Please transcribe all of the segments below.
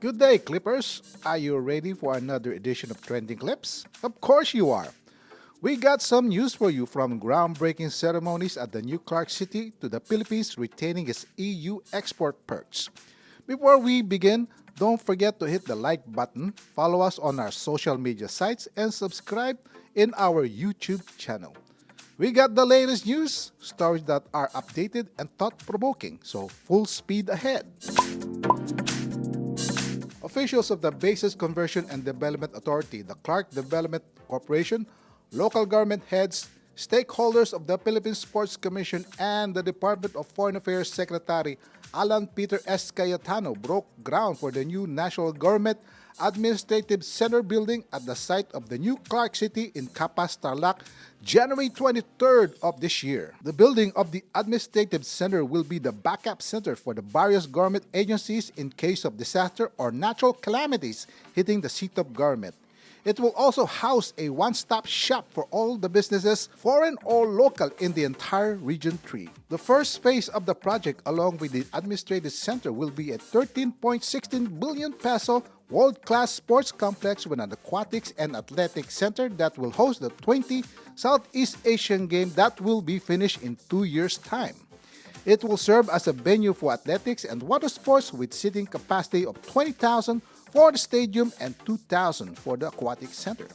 Good day, Clippers! Are you ready for another edition of Trending Klipps? Of course you are! We got some news for you, from groundbreaking ceremonies at the new Clark City to the Philippines retaining its EU export perks. Before we begin, don't forget to hit the like button, follow us on our social media sites, and subscribe in our YouTube channel. We got the latest news, stories that are updated and thought-provoking, so full speed ahead! Officials of the Bases Conversion and Development Authority, the Clark Development Corporation, local government heads, stakeholders of the Philippine Sports Commission, and the Department of Foreign Affairs Secretary Alan Peter S. Cayetano broke ground for the new National Government Administrative Center building at the site of the new Clark City in Capas, Tarlac, January 23rd of this year. The building of the Administrative Center will be the backup center for the various government agencies in case of disaster or natural calamities hitting the seat of government. It will also house a one-stop shop for all the businesses, foreign or local, in the entire Region 3. The first phase of the project, along with the Administrative Center, will be a 13.16 billion peso world-class sports complex with an aquatics and athletic center that will host the 20 Southeast Asian Games that will be finished in 2 years' time. It will serve as a venue for athletics and water sports with seating capacity of 20,000 for the stadium and 2,000 for the aquatic center.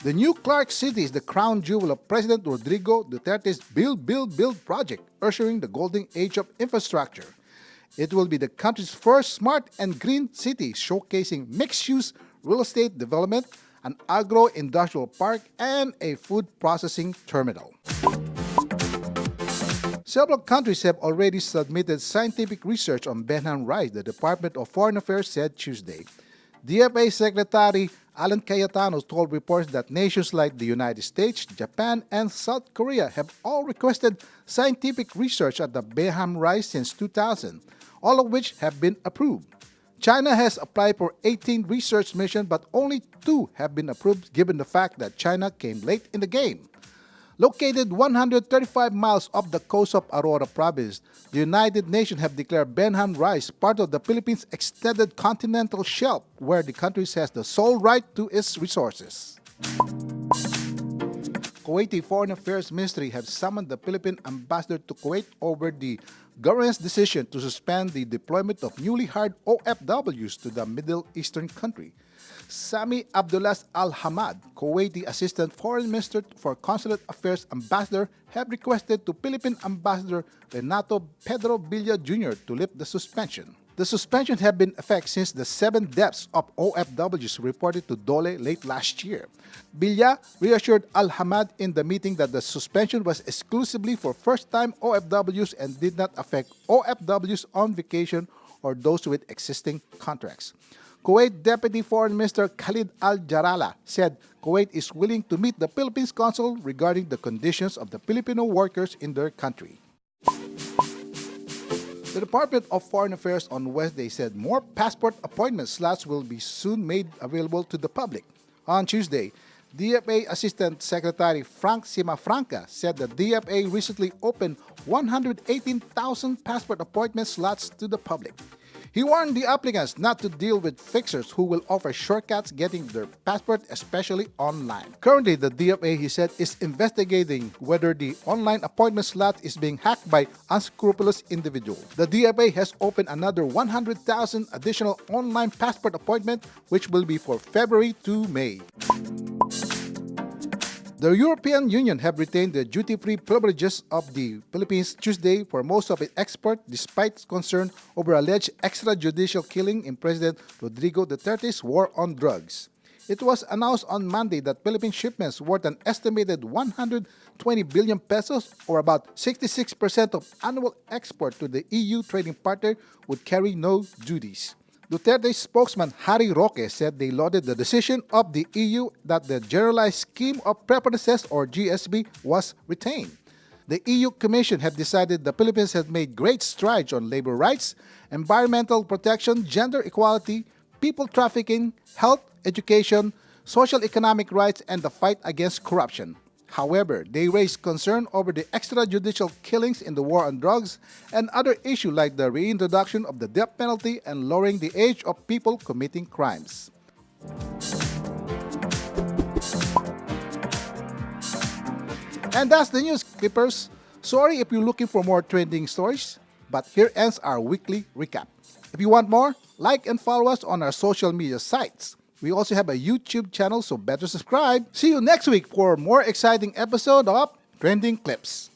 The new Clark City is the crown jewel of President Rodrigo Duterte's Build, Build, Build project, ushering the golden age of infrastructure. It will be the country's first smart and green city, showcasing mixed-use real estate development, an agro-industrial park, and a food processing terminal. Several countries have already submitted scientific research on Benham rice, the Department of Foreign Affairs said Tuesday. DFA Secretary Alan Cayetano told reporters that nations like the United States, Japan, and South Korea have all requested scientific research at the Benham rice since 2000, all of which have been approved. China has applied for 18 research missions, but only 2 have been approved given the fact that China came late in the game. Located 135 miles off the coast of Aurora Province, the United Nations have declared Benham rice part of the Philippines' extended continental shelf, where the country has the sole right to its resources. Kuwaiti Foreign Affairs Ministry have summoned the Philippine ambassador to Kuwait over the government's decision to suspend the deployment of newly hired OFWs to the Middle Eastern country. Sami Abdullah Al-Hamad, Kuwaiti Assistant Foreign Minister for Consular Affairs Ambassador, have requested to Philippine Ambassador Renato Pedro Villa Jr. to lift the suspension. The suspension had been in effect since the 7 deaths of OFWs reported to Dole late last year. Villa reassured Al-Hamad in the meeting that the suspension was exclusively for first-time OFWs and did not affect OFWs on vacation or those with existing contracts. Kuwait Deputy Foreign Minister Khalid Al-Jarala said Kuwait is willing to meet the Philippines consul regarding the conditions of the Filipino workers in their country. The Department of Foreign Affairs on Wednesday said more passport appointment slots will be soon made available to the public. On Tuesday, DFA Assistant Secretary Frank Simafranca said the DFA recently opened 118,000 passport appointment slots to the public. He warned the applicants not to deal with fixers who will offer shortcuts getting their passport, especially online. Currently, the DFA, he said, is investigating whether the online appointment slot is being hacked by unscrupulous individuals. The DFA has opened another 100,000 additional online passport appointments, which will be for February to May. The European Union have retained the duty-free privileges of the Philippines Tuesday for most of its exports, despite concern over alleged extrajudicial killing in President Rodrigo Duterte's war on drugs. It was announced on Monday that Philippine shipments worth an estimated 120 billion pesos, or about 66% of annual export to the EU trading partner, would carry no duties. Duterte's spokesman Harry Roque said they lauded the decision of the EU that the Generalized Scheme of Preferences, or GSP, was retained. The EU Commission have decided the Philippines has made great strides on labor rights, environmental protection, gender equality, people trafficking, health, education, social economic rights, and the fight against corruption. However, they raised concern over the extrajudicial killings in the war on drugs and other issues like the reintroduction of the death penalty and lowering the age of people committing crimes. And that's the news, Clippers. Sorry if you're looking for more trending stories, but here ends our weekly recap. If you want more, like and follow us on our social media sites. We also have a YouTube channel, so better subscribe. See you next week for more exciting episode of Trending Klipps.